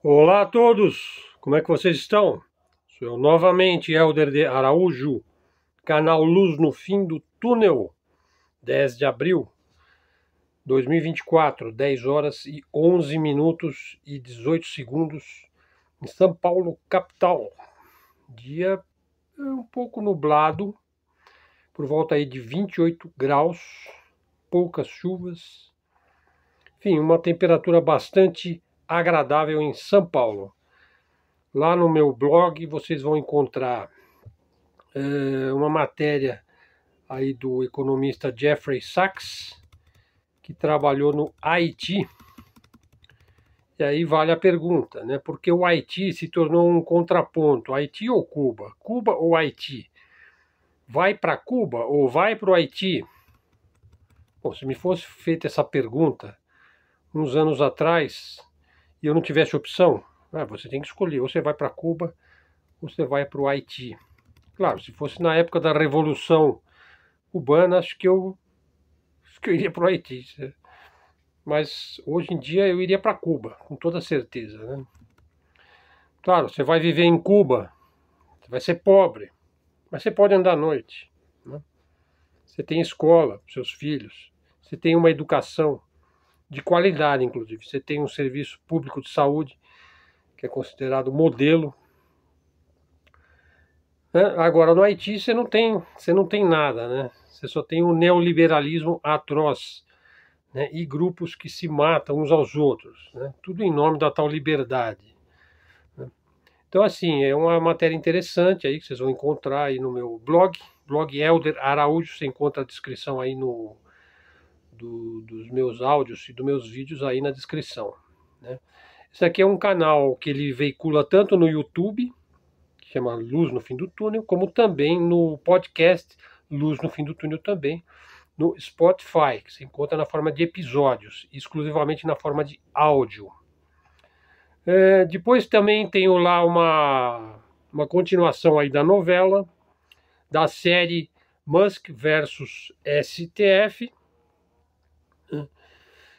Olá a todos, como é que vocês estão? Sou eu novamente, Helder de Araújo, canal Luz no Fim do Túnel, 10 de abril de 2024, 10 horas e 11 minutos e 18 segundos, em São Paulo, capital. Dia um pouco nublado, por volta aí de 28 graus, poucas chuvas, enfim, uma temperatura bastante agradável em São Paulo. Lá no meu blog vocês vão encontrar uma matéria aí do economista Jeffrey Sachs, que trabalhou no Haiti. E aí vale a pergunta, né? Porque o Haiti se tornou um contraponto, Haiti ou Cuba? Cuba ou Haiti? Vai para Cuba ou vai para o Haiti? Bom, se me fosse feita essa pergunta uns anos atrás e eu não tivesse opção, você tem que escolher, ou você vai para Cuba ou você vai para o Haiti. Claro, se fosse na época da Revolução Cubana, acho que eu iria para o Haiti. Mas hoje em dia eu iria para Cuba, com toda certeza, né? Claro, você vai viver em Cuba, você vai ser pobre, mas você pode andar à noite, né? Você tem escola para seus filhos, você tem uma educação de qualidade, inclusive. Você tem um serviço público de saúde, que é considerado modelo, né? Agora, no Haiti você não tem nada, né? Você só tem um neoliberalismo atroz, né? E grupos que se matam uns aos outros, né? Tudo em nome da tal liberdade. Então, assim, é uma matéria interessante aí que vocês vão encontrar aí no meu blog Helder Araújo. Você encontra a descrição aí dos meus áudios e dos meus vídeos aí na descrição, né? Esse aqui é um canal que ele veicula tanto no YouTube, que chama Luz no Fim do Túnel, como também no podcast Luz no Fim do Túnel também, no Spotify, que se encontra na forma de episódios, exclusivamente na forma de áudio. Depois também tenho lá uma continuação aí da novela, da série Musk versus STF,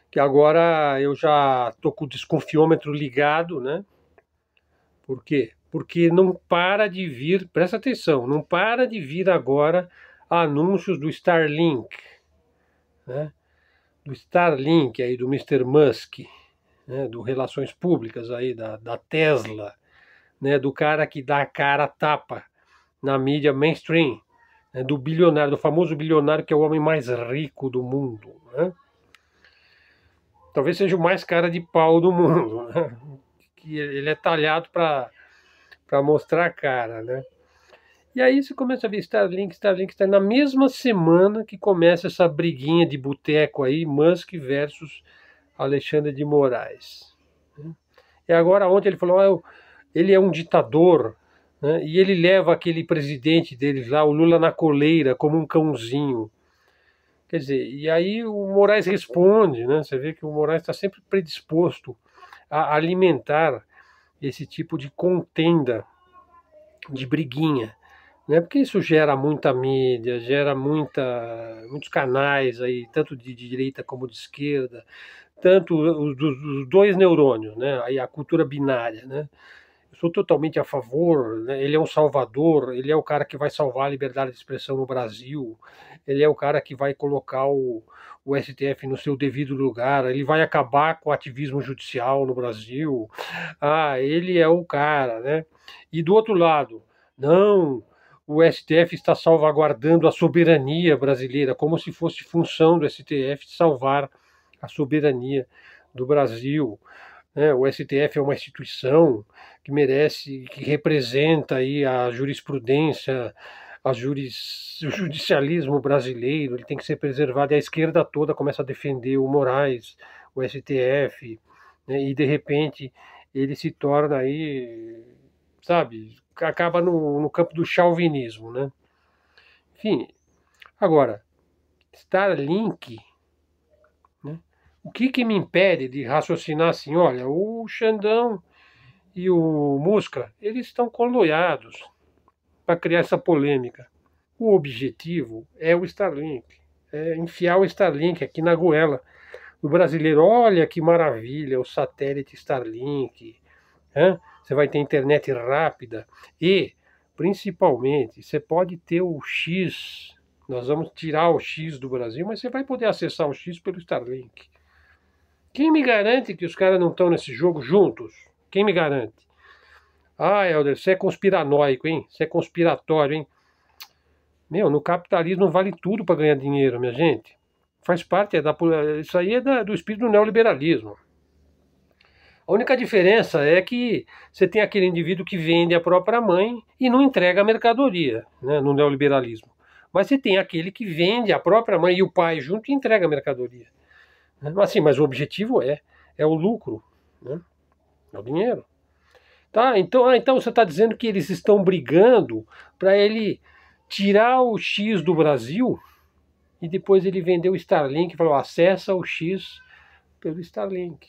que agora eu já estou com o desconfiômetro ligado, né? Por quê? Porque não para de vir, presta atenção, não para de vir agora anúncios do Starlink, né? Do Starlink aí, do Mr. Musk, né? Do Relações Públicas aí, da Tesla, né? Do cara que dá a cara a tapa na mídia mainstream, né? Do bilionário, do famoso bilionário que é o homem mais rico do mundo, né? Talvez seja o mais cara de pau do mundo, né? Que ele é talhado para mostrar a cara, né? E aí você começa a ver Starlink, na mesma semana que começa essa briguinha de boteco aí, Musk versus Alexandre de Moraes. E agora ontem ele falou, ele é um ditador, né? E ele leva aquele presidente deles lá, o Lula, na coleira, como um cãozinho. Quer dizer, e aí o Moraes responde, né? Você vê que o Moraes está sempre predisposto a alimentar esse tipo de contenda, de briguinha, né? Porque isso gera muita mídia, gera muitos canais aí, tanto de direita como de esquerda, tanto os dois neurônios, né? Aí a cultura binária, né? Eu sou totalmente a favor, né? Ele é um salvador, ele é o cara que vai salvar a liberdade de expressão no Brasil, ele é o cara que vai colocar o STF no seu devido lugar, ele vai acabar com o ativismo judicial no Brasil. Ele é o cara, né? E do outro lado, não, o STF está salvaguardando a soberania brasileira, como se fosse função do STF salvar a soberania do Brasil, né? O STF é uma instituição que merece, que representa aí a jurisprudência, o judicialismo brasileiro, ele tem que ser preservado. E a esquerda toda começa a defender o Moraes, o STF, né? E de repente ele se torna aí, sabe, acaba no campo do chauvinismo, né? Enfim, agora, Starlink, né? O que me impede de raciocinar assim, olha, o Xandão e o Musca, eles estão conluiados para criar essa polêmica. O objetivo é o Starlink, é enfiar o Starlink aqui na goela do brasileiro. Olha que maravilha, o satélite Starlink, né? Você vai ter internet rápida e, principalmente, você pode ter o X. Nós vamos tirar o X do Brasil, mas você vai poder acessar o X pelo Starlink. Quem me garante que os caras não estão nesse jogo juntos? Quem me garante? Ah, Helder, você é conspiranoico, hein? Você é conspiratório, hein? Meu, no capitalismo vale tudo para ganhar dinheiro, minha gente. Faz parte, isso aí é do espírito do neoliberalismo. A única diferença é que você tem aquele indivíduo que vende a própria mãe e não entrega a mercadoria, né, no neoliberalismo. Mas você tem aquele que vende a própria mãe e o pai junto e entrega a mercadoria. Assim, mas o objetivo é o lucro, né? É o dinheiro. Tá? Então você está dizendo que eles estão brigando para ele tirar o X do Brasil e depois ele vender o Starlink e falou, acessa o X pelo Starlink,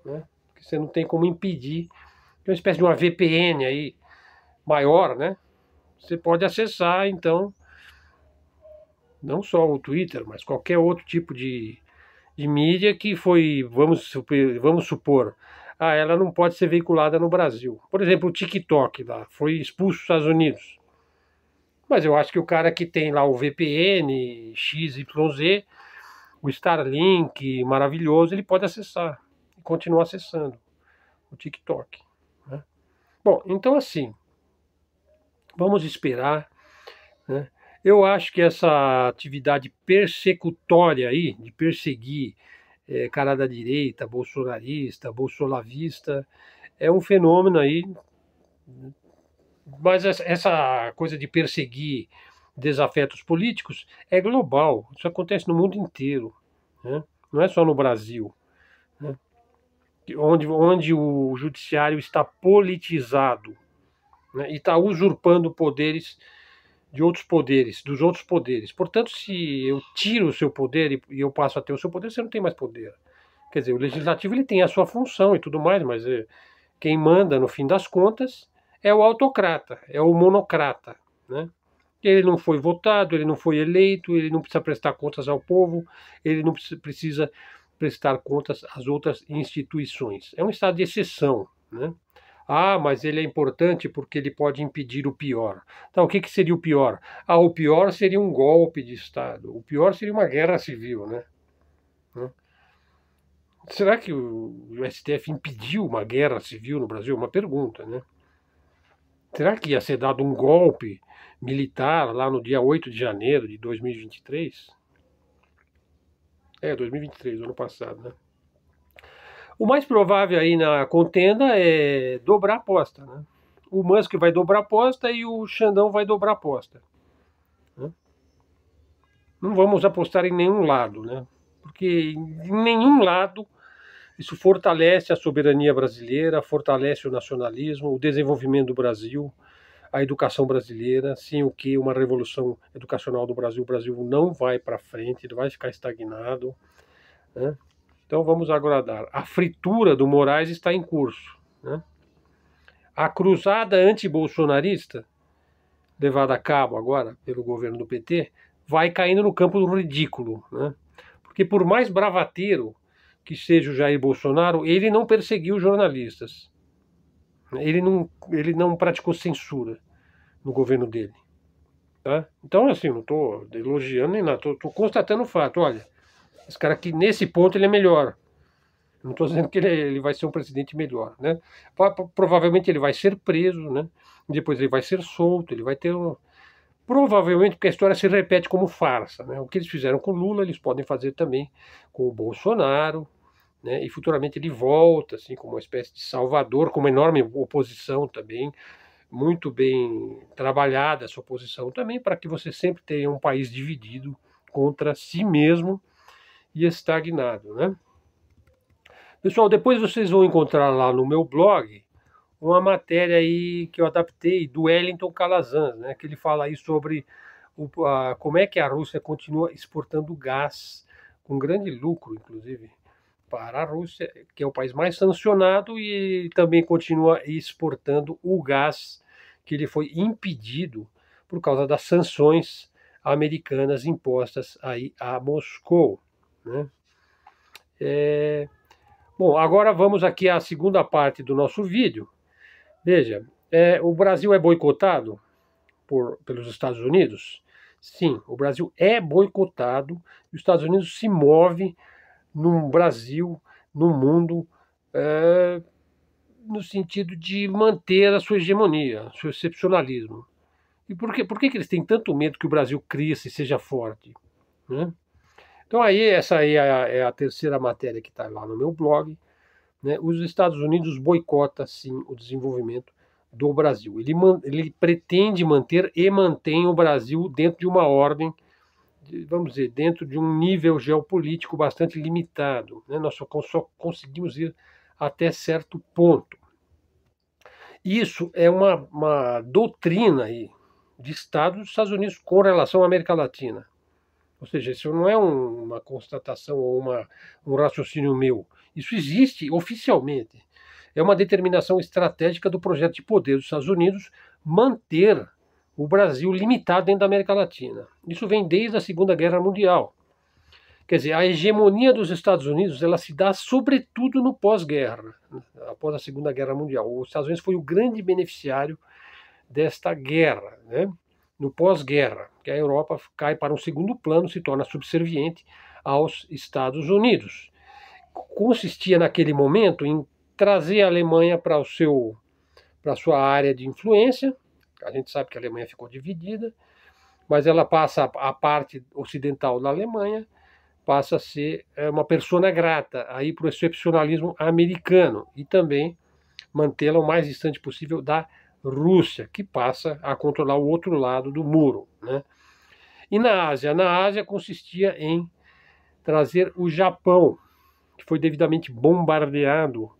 né? Porque você não tem como impedir. É uma espécie de uma VPN aí maior, né? Você pode acessar, então, não só o Twitter, mas qualquer outro tipo de mídia que foi, vamos supor, ela não pode ser veiculada no Brasil. Por exemplo, o TikTok lá, foi expulso dos Estados Unidos. Mas eu acho que o cara que tem lá o VPN, XYZ, o Starlink maravilhoso, ele pode acessar e continuar acessando o TikTok, né? Bom, então assim, vamos esperar, né? Eu acho que essa atividade persecutória aí, de perseguir cara da direita, bolsonarista, bolsolavista, é um fenômeno aí, mas essa coisa de perseguir desafetos políticos é global, isso acontece no mundo inteiro, né? Não é só no Brasil, né? Onde o judiciário está politizado, né? E está usurpando poderes de outros poderes, dos outros poderes. Portanto, se eu tiro o seu poder e eu passo a ter o seu poder, você não tem mais poder. Quer dizer, o legislativo ele tem a sua função e tudo mais, mas quem manda, no fim das contas, é o autocrata, é o monocrata, né? Ele não foi votado, ele não foi eleito, ele não precisa prestar contas ao povo, ele não precisa prestar contas às outras instituições. É um estado de exceção, né? Ah, mas ele é importante porque ele pode impedir o pior. Então, o que seria o pior? O pior seria um golpe de Estado. O pior seria uma guerra civil, né? Será que o STF impediu uma guerra civil no Brasil? Uma pergunta, né? Será que ia ser dado um golpe militar lá no dia 8 de janeiro de 2023? 2023, ano passado, né? O mais provável aí na contenda é dobrar a aposta, né? O Musk vai dobrar a aposta e o Xandão vai dobrar a aposta, né? Não vamos apostar em nenhum lado, né? Porque em nenhum lado isso fortalece a soberania brasileira, fortalece o nacionalismo, o desenvolvimento do Brasil, a educação brasileira, sem o que uma revolução educacional do Brasil, o Brasil não vai para frente, ele vai ficar estagnado, né? Então vamos aguardar. A fritura do Moraes está em curso, né? A cruzada anti-bolsonarista, levada a cabo agora pelo governo do PT, vai caindo no campo do ridículo, né? Porque por mais bravateiro que seja o Jair Bolsonaro, ele não perseguiu jornalistas. Ele não praticou censura no governo dele. Tá? Então, assim, não estou elogiando nem nada, estou constatando o fato. Olha, esse cara aqui, nesse ponto, ele é melhor. Não estou dizendo que ele vai ser um presidente melhor, né? Provavelmente ele vai ser preso, né? Depois ele vai ser solto, ele vai ter provavelmente, porque a história se repete como farsa, né? O que eles fizeram com Lula, eles podem fazer também com o Bolsonaro, né? E futuramente ele volta, assim, como uma espécie de salvador, com uma enorme oposição também, muito bem trabalhada essa oposição também, para que você sempre tenha um país dividido contra si mesmo e estagnado, né? Pessoal, depois vocês vão encontrar lá no meu blog uma matéria aí que eu adaptei do Wellington Calazans, né? Que ele fala aí sobre como é que a Rússia continua exportando gás com grande lucro, inclusive, para a Rússia, que é o país mais sancionado, e também continua exportando o gás que ele foi impedido por causa das sanções americanas impostas aí a Moscou, né? Bom, agora vamos aqui à segunda parte do nosso vídeo, Veja, o Brasil é boicotado pelos Estados Unidos? Sim, o Brasil é boicotado. Os Estados Unidos se move no Brasil, no mundo, é, no sentido de manter a sua hegemonia, seu excepcionalismo. E por que eles têm tanto medo que o Brasil cresça e seja forte? Né? Então essa aí é a terceira matéria que está lá no meu blog. Né? Os Estados Unidos boicota, sim, o desenvolvimento do Brasil. Ele pretende manter e mantém o Brasil dentro de uma ordem, vamos dizer, dentro de um nível geopolítico bastante limitado. Né? Nós só conseguimos ir até certo ponto. Isso é uma doutrina aí de Estado dos Estados Unidos com relação à América Latina. Ou seja, isso não é uma constatação ou um raciocínio meu. Isso existe oficialmente. É uma determinação estratégica do projeto de poder dos Estados Unidos manter o Brasil limitado dentro da América Latina. Isso vem desde a Segunda Guerra Mundial. Quer dizer, a hegemonia dos Estados Unidos ela se dá sobretudo no pós-guerra, após a Segunda Guerra Mundial. Os Estados Unidos foi o grande beneficiário desta guerra, né? No pós-guerra, que a Europa cai para um segundo plano, se torna subserviente aos Estados Unidos. Consistia naquele momento em trazer a Alemanha para a sua área de influência. A gente sabe que a Alemanha ficou dividida, mas ela passa a parte ocidental da Alemanha passa a ser uma persona grata aí para o excepcionalismo americano e também mantê-la o mais distante possível da Rússia, que passa a controlar o outro lado do muro. Né? E na Ásia? Na Ásia consistia em trazer o Japão, que foi devidamente bombardeado,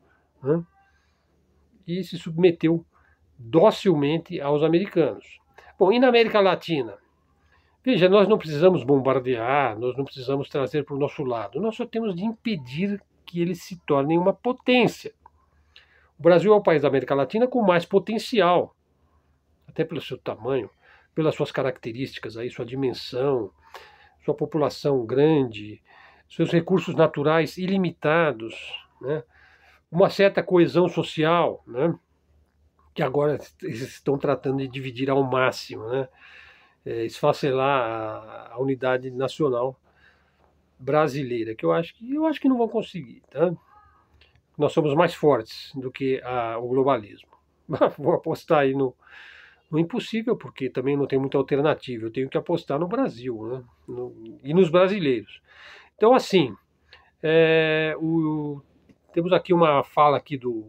né? E se submeteu docilmente aos americanos. Bom, e na América Latina? Veja, nós não precisamos bombardear, nós não precisamos trazer para o nosso lado, nós só temos de impedir que eles se tornem uma potência. O Brasil é o país da América Latina com mais potencial, até pelo seu tamanho, pelas suas características, aí, sua dimensão, sua população grande, seus recursos naturais ilimitados, né? Uma certa coesão social, né? Que agora eles estão tratando de dividir ao máximo, né? Esfacelar a unidade nacional brasileira, que eu acho que não vão conseguir. Tá? Nós somos mais fortes do que o globalismo. Vou apostar aí no impossível, porque também não tem muita alternativa. Eu tenho que apostar no Brasil, né? E nos brasileiros. Então, assim, temos aqui uma fala aqui do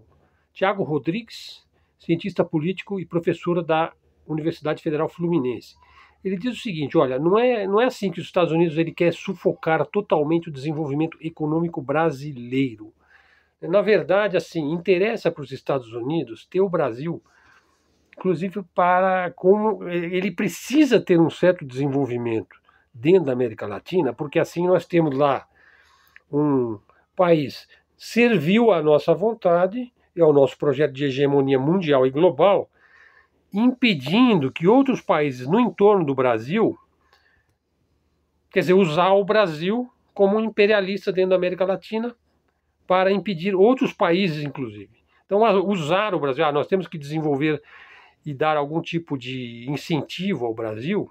Tiago Rodrigues, cientista político e professor da Universidade Federal Fluminense. Ele diz o seguinte: olha, não é assim que os Estados Unidos ele quer sufocar totalmente o desenvolvimento econômico brasileiro. Na verdade, assim, interessa para os Estados Unidos ter o Brasil, inclusive para como ele precisa ter um certo desenvolvimento dentro da América Latina, porque assim nós temos lá um país servil à nossa vontade e ao nosso projeto de hegemonia mundial e global, impedindo que outros países no entorno do Brasil, quer dizer, usar o Brasil como um imperialista dentro da América Latina para impedir outros países, inclusive. Então, usar o Brasil, nós temos que desenvolver e dar algum tipo de incentivo ao Brasil,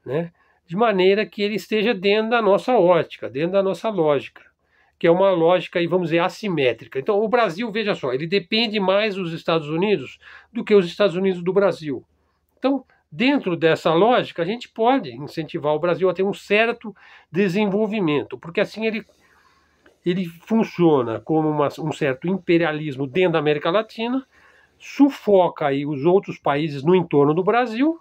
né, de maneira que ele esteja dentro da nossa ótica, dentro da nossa lógica, que é uma lógica, vamos dizer, assimétrica. Então, o Brasil, veja só, ele depende mais dos Estados Unidos do que os Estados Unidos do Brasil. Então, dentro dessa lógica, a gente pode incentivar o Brasil a ter um certo desenvolvimento, porque assim ele funciona como um certo imperialismo dentro da América Latina, sufoca aí os outros países no entorno do Brasil,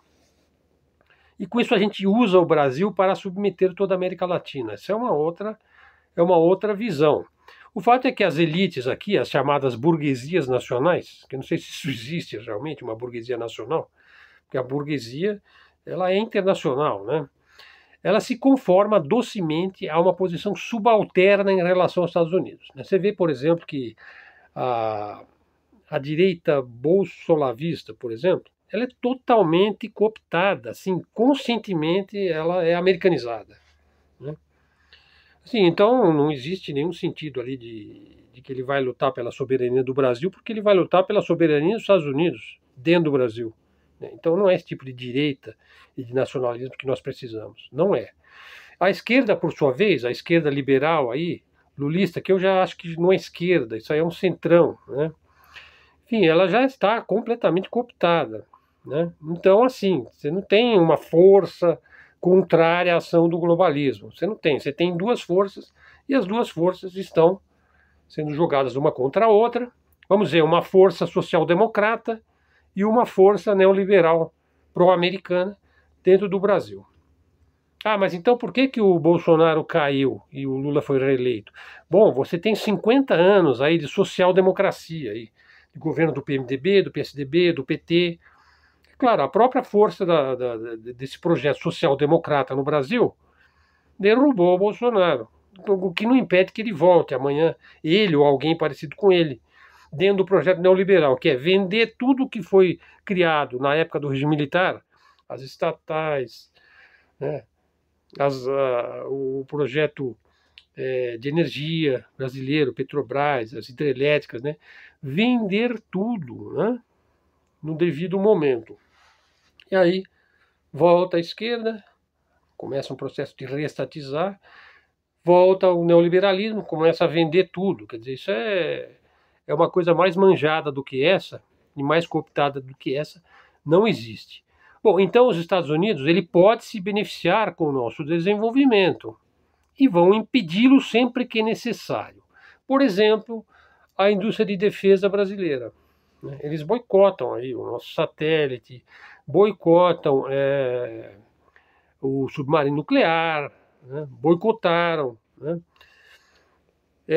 e com isso a gente usa o Brasil para submeter toda a América Latina. Essa é uma outra visão. O fato é que as elites aqui, as chamadas burguesias nacionais, que eu não sei se isso existe realmente, uma burguesia nacional, porque a burguesia ela é internacional, né? Ela se conforma docemente a uma posição subalterna em relação aos Estados Unidos. Você vê, por exemplo, que a direita bolsolavista, por exemplo, ela é totalmente cooptada, assim, conscientemente ela é americanizada. Né? Assim, então não existe nenhum sentido ali de de que ele vai lutar pela soberania do Brasil, porque ele vai lutar pela soberania dos Estados Unidos, dentro do Brasil. Então não é esse tipo de direita e de nacionalismo que nós precisamos. Não é. A esquerda, por sua vez, a esquerda liberal aí, lulista, que eu já acho que não é esquerda, isso aí é um centrão, né? Enfim, ela já está completamente cooptada, né? Então, assim, você não tem uma força contrária à ação do globalismo. Você não tem. Você tem duas forças e as duas forças estão sendo jogadas uma contra a outra. Vamos dizer, uma força social-democrata e uma força neoliberal pró-americana dentro do Brasil. Ah, mas então por que que o Bolsonaro caiu e o Lula foi reeleito? Bom, você tem 50 anos aí de social-democracia, aí, de governo do PMDB, do PSDB, do PT. Claro, a própria força desse projeto social-democrata no Brasil derrubou o Bolsonaro, o que não impede que ele volte amanhã, ele ou alguém parecido com ele, dentro do projeto neoliberal, que é vender tudo que foi criado na época do regime militar, as estatais, né, o projeto de energia brasileiro, Petrobras, as hidrelétricas, né, vender tudo, né, no devido momento. E aí volta à esquerda, começa um processo de reestatizar, volta o neoliberalismo, começa a vender tudo. Quer dizer, isso é uma coisa mais manjada do que essa, e mais cooptada do que essa, não existe. Bom, então os Estados Unidos, ele pode se beneficiar com o nosso desenvolvimento e vão impedi-lo sempre que necessário. Por exemplo, a indústria de defesa brasileira. Eles boicotam aí o nosso satélite, boicotam o submarino nuclear, né? Boicotaram. Né?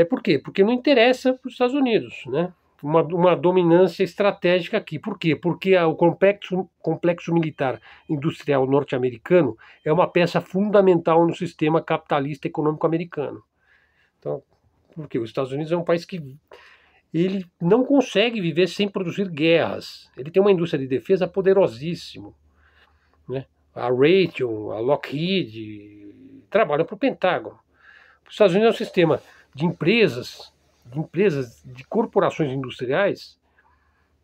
Por quê? Porque não interessa para os Estados Unidos, né? Uma dominância estratégica aqui. Por quê? Porque o complexo militar industrial norte-americano é uma peça fundamental no sistema capitalista econômico americano. Então, porque os Estados Unidos é um país que ele não consegue viver sem produzir guerras. Ele tem uma indústria de defesa poderosíssima, né? A Raytheon, a Lockheed trabalham para o Pentágono. Os Estados Unidos é um sistema de empresas, de corporações industriais,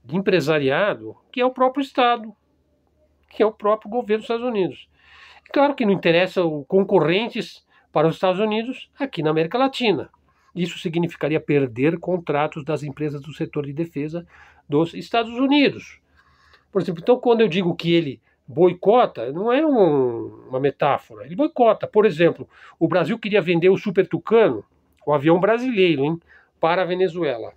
de empresariado, que é o próprio Estado, que é o próprio governo dos Estados Unidos. E claro que não interessa concorrentes para os Estados Unidos aqui na América Latina. Isso significaria perder contratos das empresas do setor de defesa dos Estados Unidos. Por exemplo, então quando eu digo que ele boicota, não é uma metáfora, ele boicota. Por exemplo, o Brasil queria vender o Super Tucano, o avião brasileiro, hein, para a Venezuela.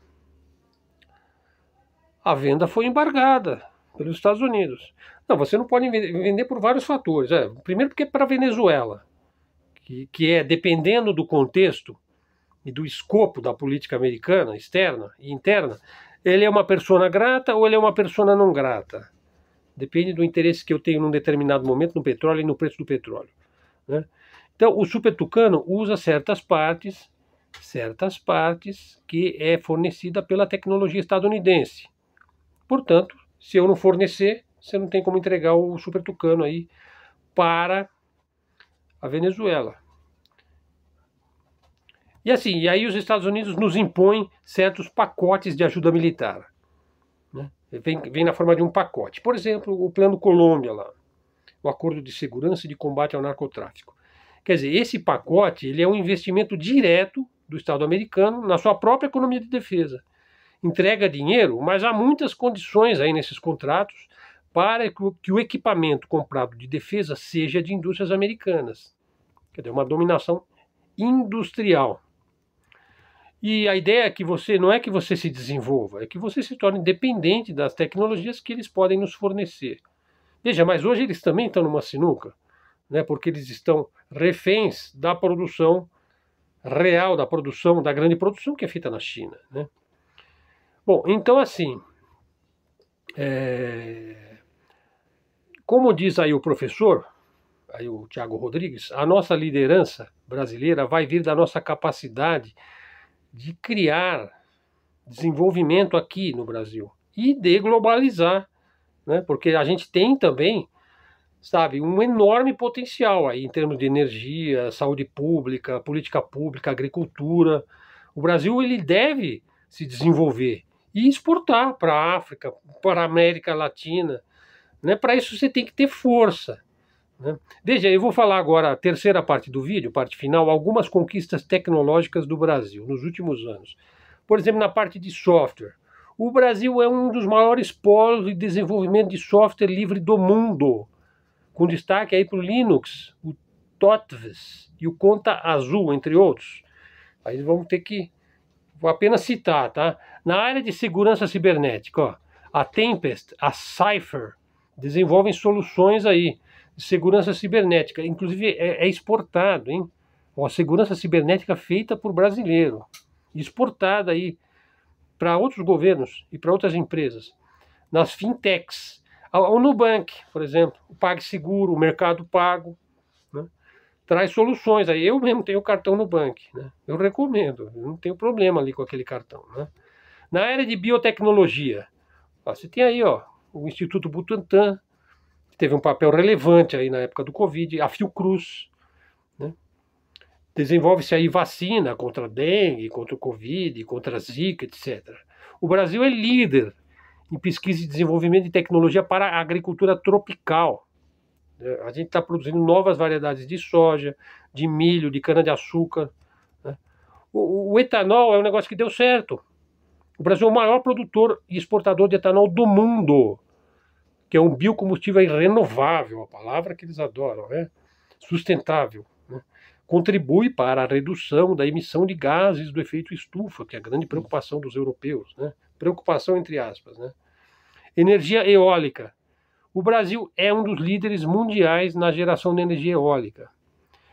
A venda foi embargada pelos Estados Unidos. Não, você não pode vender por vários fatores. Primeiro porque é para a Venezuela, que é, dependendo do contexto e do escopo da política americana, externa e interna, ele é uma persona grata ou ele é uma persona não grata. Depende do interesse que eu tenho num determinado momento no petróleo e no preço do petróleo. Né? Então, o Super Tucano usa certas partes que é fornecida pela tecnologia estadunidense. Portanto, se eu não fornecer, você não tem como entregar o Super Tucano aí para a Venezuela. E assim, e aí os Estados Unidos nos impõem certos pacotes de ajuda militar. Né? Vem na forma de um pacote. Por exemplo, o Plano Colômbia lá, o Acordo de Segurança e de Combate ao Narcotráfico. Quer dizer, esse pacote ele é um investimento direto do Estado americano na sua própria economia de defesa. Entrega dinheiro, mas há muitas condições aí nesses contratos para que o equipamento comprado de defesa seja de indústrias americanas. Quer dizer, uma dominação industrial. E a ideia é que não é que você se desenvolva, é que você se torne dependente das tecnologias que eles podem nos fornecer. Veja, mas hoje eles também estão numa sinuca, né, porque eles estão reféns da produção real, da grande produção que é feita na China. Né? Bom, então assim, como diz aí o professor, aí o Tiago Rodrigues, a nossa liderança brasileira vai vir da nossa capacidade de criar desenvolvimento aqui no Brasil e de globalizar, né? Porque a gente tem também, sabe, um enorme potencial aí em termos de energia, saúde pública, política pública, agricultura. O Brasil ele deve se desenvolver e exportar para a África, para a América Latina. Né? Para isso você tem que ter força. Né? Veja, eu vou falar agora a terceira parte do vídeo, parte final, algumas conquistas tecnológicas do Brasil nos últimos anos. Por exemplo, na parte de software. O Brasil é um dos maiores polos de desenvolvimento de software livre do mundo, com destaque aí para o Linux, o TOTVS e o Conta Azul, entre outros. Aí vamos ter que, vou apenas citar, tá? Na área de segurança cibernética, ó, a Tempest, a Cypher, desenvolvem soluções aí de segurança cibernética, inclusive é exportado, hein? Ó, segurança cibernética feita por brasileiro, exportada aí para outros governos e para outras empresas. Nas fintechs, o Nubank, por exemplo, o PagSeguro, o Mercado Pago, né? Traz soluções aí. Eu mesmo tenho cartão Nubank, né? Eu recomendo, eu não tenho problema ali com aquele cartão, né? Na área de biotecnologia, ó, você tem aí, ó, o Instituto Butantan, que teve um papel relevante aí na época do Covid, a Fiocruz, né? Desenvolve-se aí vacina contra a dengue, contra o Covid, contra a Zika, etc. O Brasil é líder em pesquisa e desenvolvimento de tecnologia para a agricultura tropical. A gente está produzindo novas variedades de soja, de milho, de cana-de-açúcar. Né? O etanol é um negócio que deu certo. O Brasil é o maior produtor e exportador de etanol do mundo, que é um biocombustível renovável, a palavra que eles adoram, né? Sustentável. Né? Contribui para a redução da emissão de gases do efeito estufa, que é a grande preocupação dos europeus. Né? Preocupação entre aspas. Né? Energia eólica. O Brasil é um dos líderes mundiais na geração de energia eólica,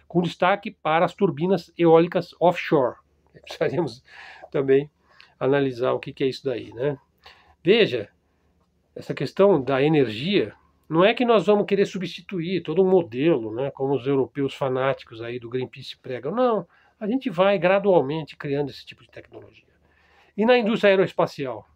com destaque para as turbinas eólicas offshore. Precisaríamos também analisar o que é isso daí, né? Veja, essa questão da energia, não é que nós vamos querer substituir todo um modelo, né, como os europeus fanáticos aí do Greenpeace pregam. Não, a gente vai gradualmente criando esse tipo de tecnologia. E na indústria aeroespacial?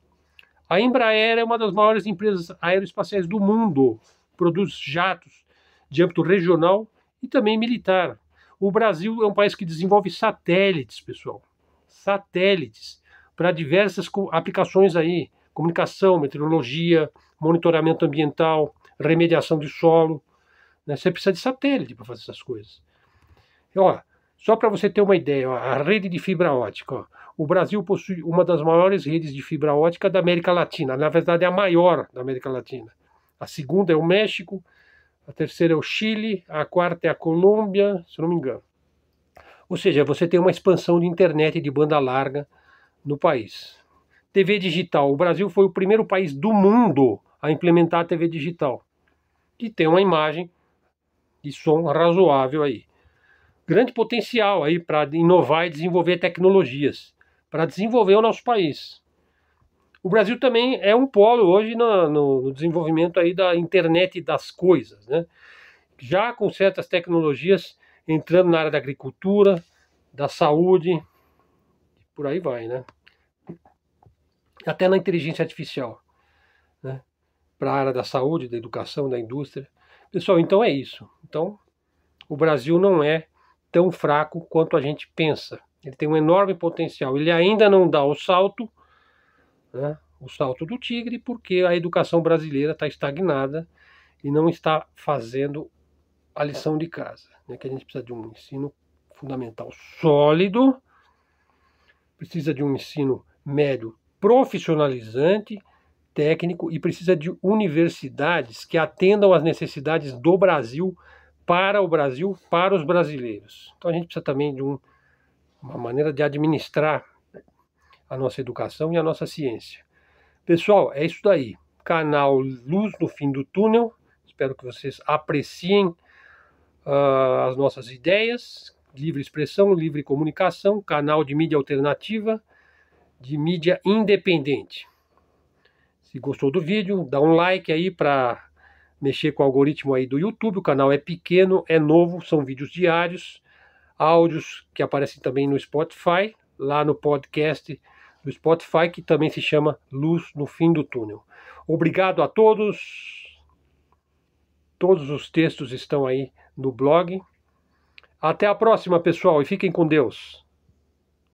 A Embraer é uma das maiores empresas aeroespaciais do mundo, produz jatos de âmbito regional e também militar. O Brasil é um país que desenvolve satélites, pessoal. Satélites para diversas aplicações aí, comunicação, meteorologia, monitoramento ambiental, remediação de solo. Né? Você precisa de satélite para fazer essas coisas. E, ó, só para você ter uma ideia, ó, a rede de fibra ótica. Ó, o Brasil possui uma das maiores redes de fibra ótica da América Latina. Na verdade, é a maior da América Latina. A segunda é o México, a terceira é o Chile, a quarta é a Colômbia, se não me engano. Ou seja, você tem uma expansão de internet de banda larga no país. TV digital. O Brasil foi o primeiro país do mundo a implementar a TV digital. E tem uma imagem de som razoável aí. Grande potencial aí para inovar e desenvolver tecnologias, para desenvolver o nosso país. O Brasil também é um polo hoje no desenvolvimento aí da internet das coisas, né? Já com certas tecnologias entrando na área da agricultura, da saúde, por aí vai, né? Até na inteligência artificial, né? Para a área da saúde, da educação, da indústria. Pessoal, então é isso. Então, o Brasil não é tão fraco quanto a gente pensa. Ele tem um enorme potencial. Ele ainda não dá o salto, né? O salto do tigre, porque a educação brasileira está estagnada e não está fazendo a lição de casa, né? Que a gente precisa de um ensino fundamental sólido, precisa de um ensino médio profissionalizante, técnico, e precisa de universidades que atendam às necessidades do Brasil, para os brasileiros. Então a gente precisa também de uma maneira de administrar a nossa educação e a nossa ciência. Pessoal, é isso daí. Canal Luz no Fim do Túnel. Espero que vocês apreciem as nossas ideias. Livre expressão, livre comunicação. Canal de mídia alternativa, de mídia independente. Se gostou do vídeo, dá um like aí para mexer com o algoritmo aí do YouTube. O canal é pequeno, é novo, são vídeos diários, áudios que aparecem também no Spotify, lá no podcast do Spotify, que também se chama Luz no Fim do Túnel. Obrigado a todos. Todos os textos estão aí no blog. Até a próxima, pessoal, e fiquem com Deus.